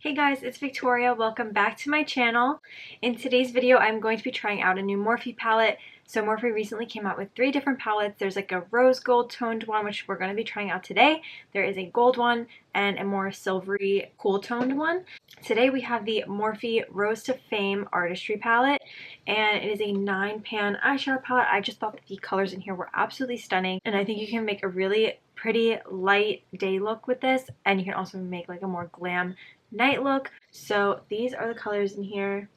Hey guys, it's Victoria. Welcome back to my channel. In today's video, I'm going to be trying out a new Morphe palette. So Morphe recently came out with 3 different palettes. There's like a rose gold toned one, which we're going to be trying out today. There is a gold one and a more silvery cool toned one. Today we have the Morphe Rose to Fame Artistry palette, and it is a 9-pan eyeshadow palette. I just thought that the colors in here were absolutely stunning, and I think you can make a really pretty light day look with this, and you can also make like a more glam night look. So these are the colors in here,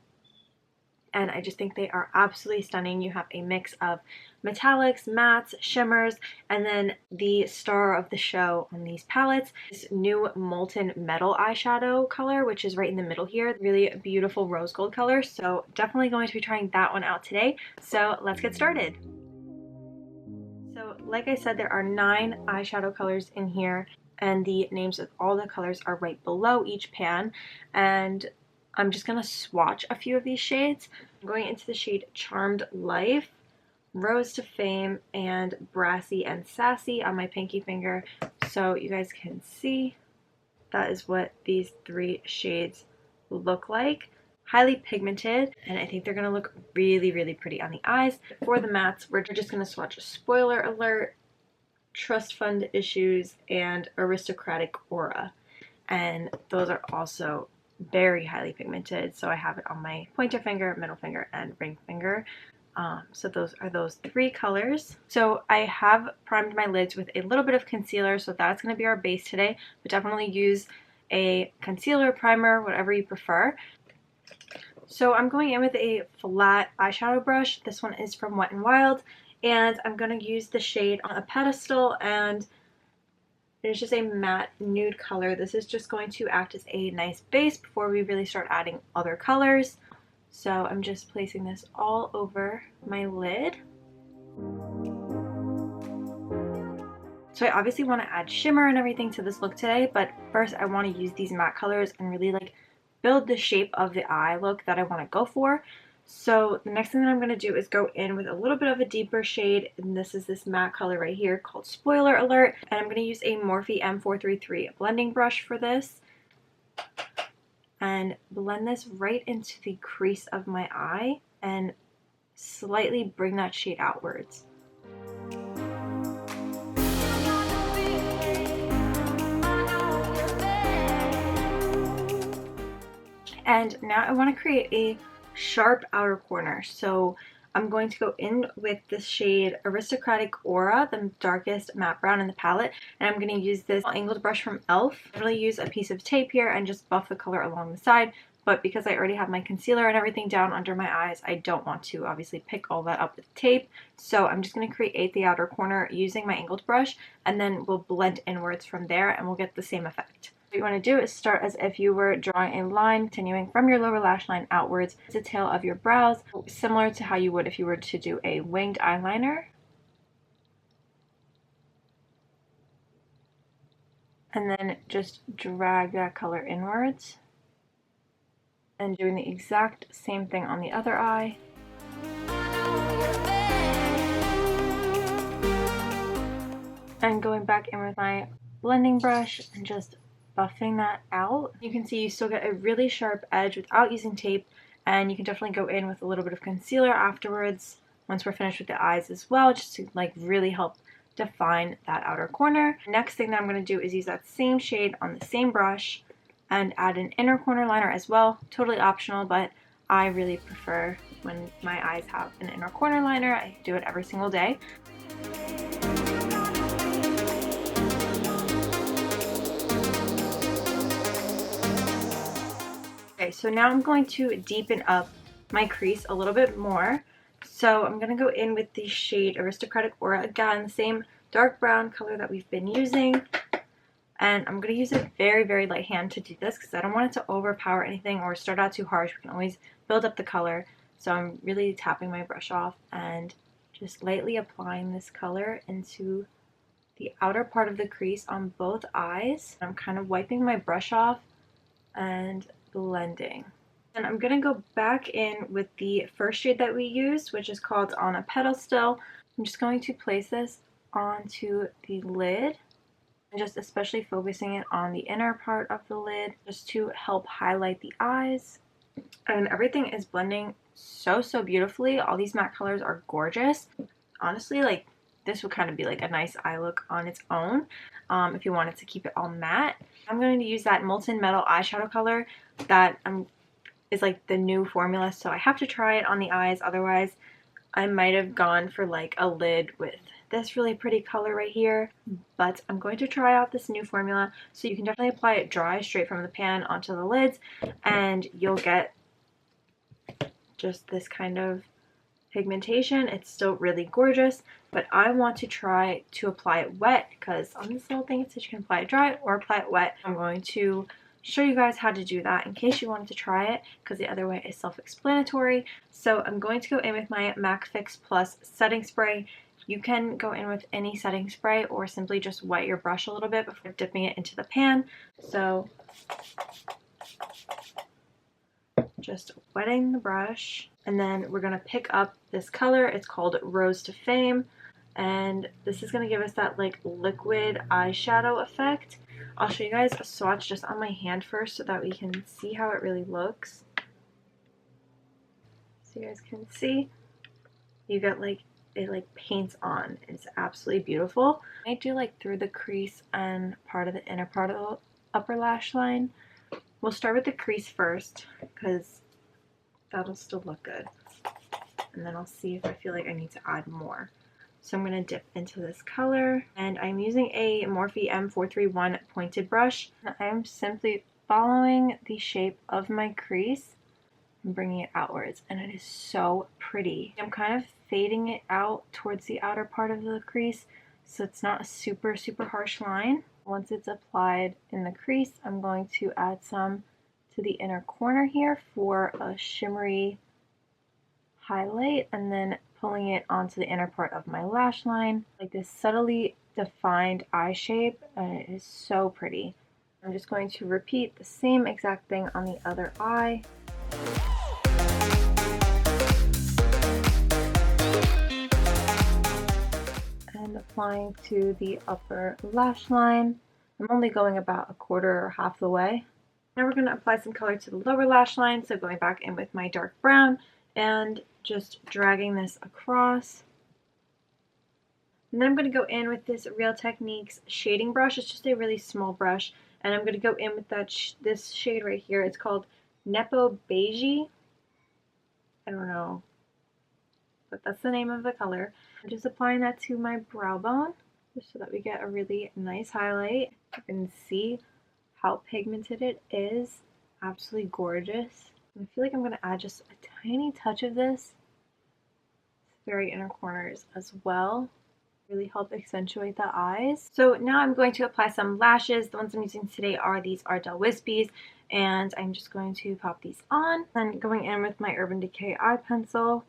and I just think they are absolutely stunning. You have a mix of metallics, mattes, shimmers, and then the star of the show on these palettes, this new molten metal eyeshadow color, which is right in the middle here. Really beautiful rose gold color. So definitely going to be trying that one out today. So let's get started. So like I said, there are 9 eyeshadow colors in here, and the names of all the colors are right below each pan, and I'm just going to swatch a few of these shades. I'm going into the shade Charmed Life, Rose to Fame, and Brassy and Sassy on my pinky finger, so you guys can see that is what these 3 shades look like. Highly pigmented, and I think they're going to look really, really pretty on the eyes. For the mattes, we're just going to swatch Spoiler Alert, Trust Fund Issues, and Aristocratic Aura, and those are also very highly pigmented. So I have it on my pointer finger, middle finger, and ring finger. So those are those 3 colors. So I have primed my lids with a little bit of concealer, so that's going to be our base today, but definitely use a concealer, primer, whatever you prefer. So I'm going in with a flat eyeshadow brush. This one is from Wet n Wild, and I'm going to use the shade On a Pedestal, and it's just a matte nude color. This is just going to act as a nice base before we really start adding other colors. So I'm just placing this all over my lid. So I obviously want to add shimmer and everything to this look today, but first I want to use these matte colors and really like build the shape of the eye look that I want to go for. So the next thing that I'm going to do is go in with a little bit of a deeper shade, and this is this matte color right here called Spoiler Alert, and I'm going to use a Morphe M433 blending brush for this and blend this right into the crease of my eye and slightly bring that shade outwards. And now I want to create a sharp outer corner, so I'm going to go in with this shade Aristocratic Aura, the darkest matte brown in the palette, and I'm going to use this angled brush from e.l.f. I really use a piece of tape here and just buff the color along the side, but because I already have my concealer and everything down under my eyes, I don't want to obviously pick all that up with tape, so I'm just going to create the outer corner using my angled brush, and then we'll blend inwards from there and we'll get the same effect. What you want to do is start as if you were drawing a line continuing from your lower lash line outwards to the tail of your brows, similar to how you would if you were to do a winged eyeliner. And then just drag that color inwards. And doing the exact same thing on the other eye. And going back in with my blending brush and just buffing that out. You can see you still get a really sharp edge without using tape, and you can definitely go in with a little bit of concealer afterwards once we're finished with the eyes as well, just to like really help define that outer corner. Next thing that I'm going to do is use that same shade on the same brush and add an inner corner liner as well. Totally optional, but I really prefer when my eyes have an inner corner liner. I do it every single day. Okay, so now I'm going to deepen up my crease a little bit more. So I'm going to go in with the shade Aristocratic Aura, again, the same dark brown color that we've been using. And I'm going to use a very, very light hand to do this because I don't want it to overpower anything or start out too harsh. We can always build up the color. So I'm really tapping my brush off and just lightly applying this color into the outer part of the crease on both eyes. I'm kind of wiping my brush off and blending. And I'm going to go back in with the first shade that we used, which is called On a Pedestal. I'm just going to place this onto the lid And just especially focusing it on the inner part of the lid just to help highlight the eyes. And everything is blending so beautifully. All these matte colors are gorgeous. Honestly, like, this would kind of be like a nice eye look on its own if you wanted to keep it all matte. I'm going to use that Molten Metal eyeshadow color that is like the new formula, so I have to try it on the eyes. Otherwise, I might have gone for like a lid with this really pretty color right here, but I'm going to try out this new formula. So you can definitely apply it dry straight from the pan onto the lids, and you'll get just this kind of pigmentation. It's still really gorgeous, but I want to try to apply it wet because on this little thing it says you can apply it dry or apply it wet. I'm going to show you guys how to do that in case you wanted to try it, because the other way is self-explanatory. So I'm going to go in with my MAC Fix Plus setting spray. You can go in with any setting spray or simply just wet your brush a little bit before dipping it into the pan. So just wetting the brush, and then we're going to pick up this color. It's called Rose to Fame, and this is going to give us that like liquid eyeshadow effect. I'll show you guys a swatch just on my hand first so that we can see how it really looks. So you guys can see, you get like, it like paints on. It's absolutely beautiful. I do like through the crease and part of the inner part of the upper lash line. We'll start with the crease first because that'll still look good. And then I'll see if I feel like I need to add more. So I'm going to dip into this color, and I'm using a Morphe M431 pointed brush. I'm simply following the shape of my crease and bringing it outwards, and it is so pretty. I'm kind of fading it out towards the outer part of the crease so it's not a super harsh line. Once it's applied in the crease, I'm going to add some to the inner corner here for a shimmery highlight, and then pulling it onto the inner part of my lash line, like this subtly defined eye shape, and it is so pretty. I'm just going to repeat the same exact thing on the other eye. And applying to the upper lash line. I'm only going about a quarter or half the way. Now we're going to apply some color to the lower lash line, so going back in with my dark brown and just dragging this across. And then I'm going to go in with this Real Techniques shading brush. It's just a really small brush, and I'm going to go in with that this shade right here. It's called Nepo Beige. I don't know, but that's the name of the color. I'm just applying that to my brow bone just so that we get a really nice highlight. You can see how pigmented it is. Absolutely gorgeous. I feel like I'm going to add just a tiny touch of this to the very inner corners as well. Really help accentuate the eyes. So now I'm going to apply some lashes. The ones I'm using today are these Ardell Wispies, and I'm just going to pop these on. Then going in with my Urban Decay eye pencil,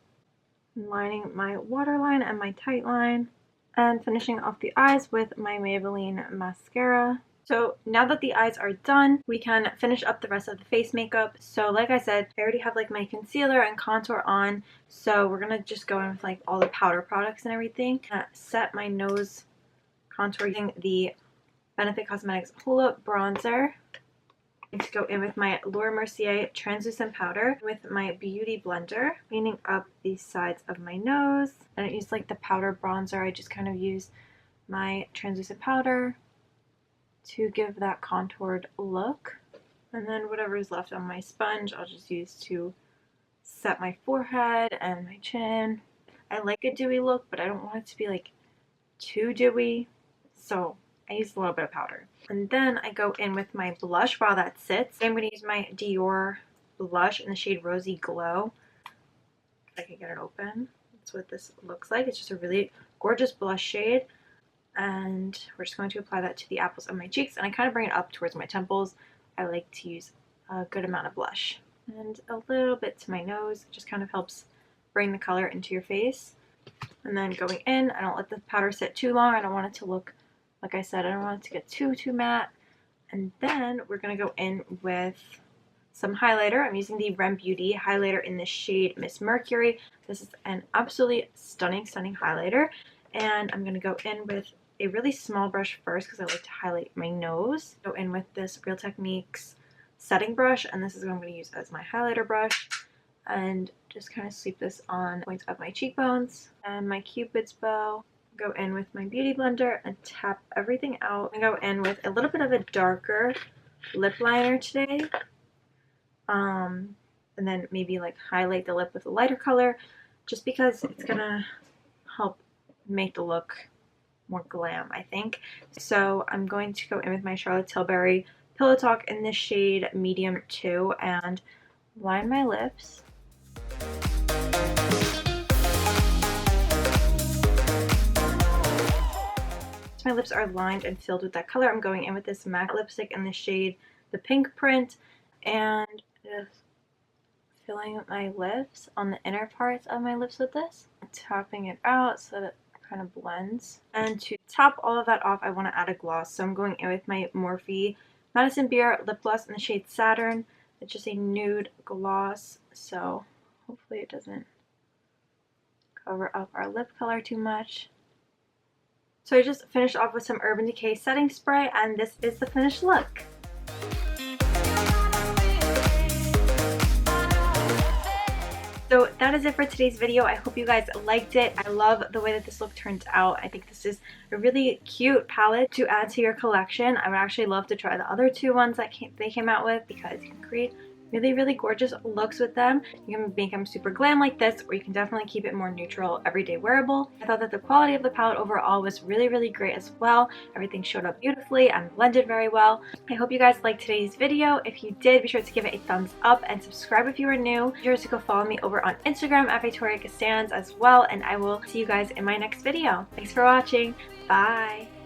lining my waterline and my tight line, and finishing off the eyes with my Maybelline mascara. So now that the eyes are done, we can finish up the rest of the face makeup. So like I said, I already have like my concealer and contour on, so we're gonna just go in with like all the powder products and everything. Set my nose contour using the Benefit Cosmetics Hoola bronzer. I'm going to go in with my Laura Mercier translucent powder with my beauty blender, cleaning up the sides of my nose. I don't use like the powder bronzer, I just kind of use my translucent powder to give that contoured look. And then whatever is left on my sponge, I'll just use to set my forehead and my chin. I like a dewy look, but I don't want it to be like too dewy, so I use a little bit of powder. And then I go in with my blush while that sits. I'm going to use my Dior blush in the shade Rosy Glow. If I can get it open. That's what this looks like. It's just a really gorgeous blush shade. And we're just going to apply that to the apples of my cheeks, and I kind of bring it up towards my temples. I like to use a good amount of blush and a little bit to my nose. It just kind of helps bring the color into your face. And then going in, I don't let the powder sit too long. I don't want it to look, like I said, I don't want it to get too matte. And then we're going to go in with some highlighter. I'm using the r.e.m Beauty highlighter in the shade Miss Mercury. This is an absolutely stunning highlighter. And I'm going to go in with a really small brush first because I like to highlight my nose. Go in with this Real Techniques setting brush, and this is what I'm going to use as my highlighter brush, and just kind of sweep this on the points of my cheekbones and my Cupid's bow. Go in with my beauty blender and tap everything out. And go in with a little bit of a darker lip liner today. And then maybe like highlight the lip with a lighter color, just because it's gonna help make the look more glam, I think. So I'm going to go in with my Charlotte Tilbury Pillow Talk in the shade medium 2 and line my lips. So my lips are lined and filled with that color. I'm going in with this MAC lipstick in the shade the Pinkprint, and just filling my lips on the inner parts of my lips with this, tapping it out so that it kind of blends. And to top all of that off, I want to add a gloss, so I'm going in with my Morphe Madison Beer lip gloss in the shade Saturn. It's just a nude gloss, so hopefully it doesn't cover up our lip color too much. So I just finished off with some Urban Decay setting spray, and this is the finished look. So that is it for today's video. I hope you guys liked it. I love the way that this look turns out. I think this is a really cute palette to add to your collection. I would actually love to try the other two ones that they came out with, because you can create really gorgeous looks with them. You can make them super glam like this, or you can definitely keep it more neutral, everyday wearable. I thought that the quality of the palette overall was really great as well. Everything showed up beautifully and blended very well. I hope you guys liked today's video. If you did, be sure to give it a thumbs up and subscribe if you are new. Be sure to go follow me over on Instagram at Victoria Costanz as well, and I will see you guys in my next video. Thanks for watching. Bye!